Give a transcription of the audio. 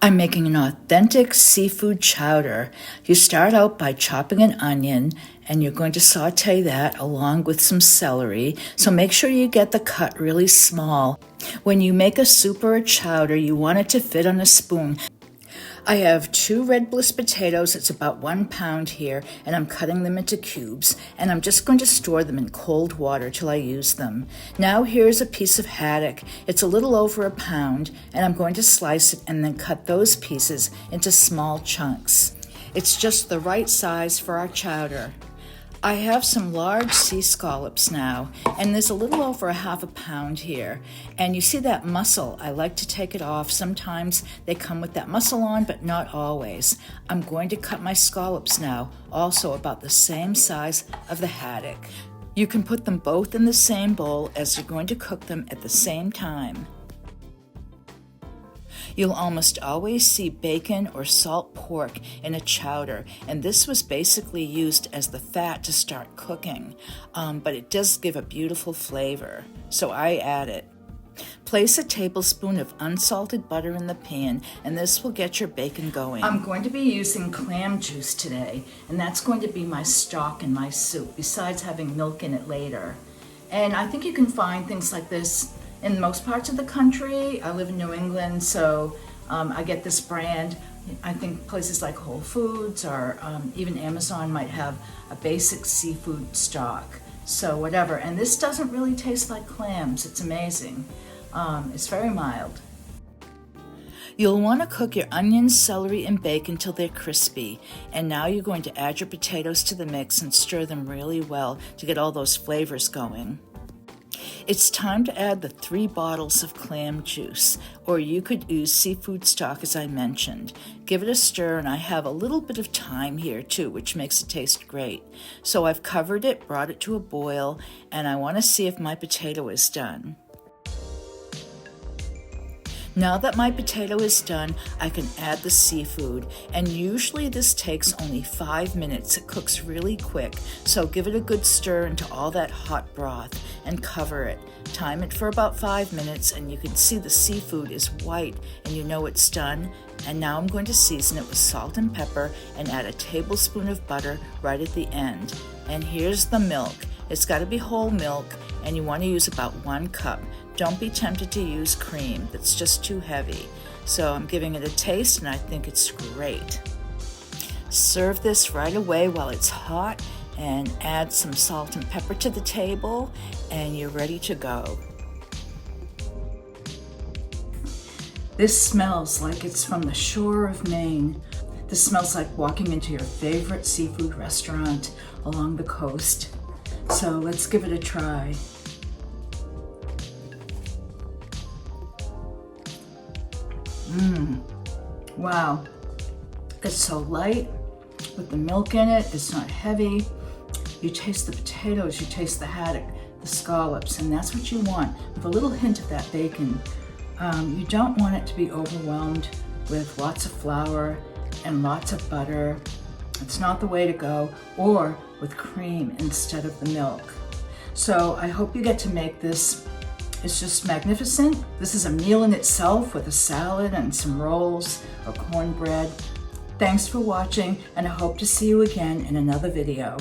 I'm making an authentic seafood chowder. You start out by chopping an onion and you're going to saute that along with some celery. So make sure you get the cut really small. When you make a soup or a chowder, you want it to fit on a spoon. I have 2 red bliss potatoes. It's about 1 pound here, and I'm cutting them into cubes, and I'm just going to store them in cold water till I use them. Now here's a piece of haddock. It's a little over 1 pound, and I'm going to slice it and then cut those pieces into small chunks. It's just the right size for our chowder. I have some large sea scallops now, and there's a little over 1/2 pound here. And you see that mussel, I like to take it off. Sometimes they come with that mussel on, but not always. I'm going to cut my scallops now, also about the same size of the haddock. You can put them both in the same bowl as you're going to cook them at the same time. You'll almost always see bacon or salt pork in a chowder, and this was basically used as the fat to start cooking, but it does give a beautiful flavor, so I add it. Place a tablespoon of unsalted butter in the pan, and this will get your bacon going. I'm going to be using clam juice today, and that's going to be my stock in my soup, besides having milk in it later. And I think you can find things like this in most parts of the country. I live in New England, so I get this brand. I think places like Whole Foods or even Amazon might have a basic seafood stock. So whatever, and this doesn't really taste like clams. It's amazing. It's very mild. You'll want to cook your onions, celery, and bacon till they're crispy. And now you're going to add your potatoes to the mix and stir them really well to get all those flavors going. It's time to add the 3 bottles of clam juice, or you could use seafood stock as I mentioned. Give it a stir, and I have a little bit of thyme here too, which makes it taste great. So I've covered it, brought it to a boil, and I want to see if my potato is done. Now that my potato is done, I can add the seafood, and usually this takes only 5 minutes. It cooks really quick, so give it a good stir into all that hot broth and cover it. Time it for about 5 minutes, and you can see the seafood is white and you know it's done. And now I'm going to season it with salt and pepper and add a tablespoon of butter right at the end. And here's the milk. It's got to be whole milk, and you want to use about 1 cup. Don't be tempted to use cream. That's just too heavy. So I'm giving it a taste, and I think it's great. Serve this right away while it's hot, and add some salt and pepper to the table, and you're ready to go. This smells like it's from the shore of Maine. This smells like walking into your favorite seafood restaurant along the coast. So let's give it a try. Wow, it's so light with the milk in it. It's not heavy. You taste the potatoes, you taste the haddock, the scallops, and that's what you want, with a little hint of that bacon. You don't want it to be overwhelmed with lots of flour and lots of butter. It's not the way to go, or with cream instead of the milk. So I hope you get to make this. It's just magnificent. This is a meal in itself with a salad and some rolls or cornbread. Thanks for watching, and I hope to see you again in another video.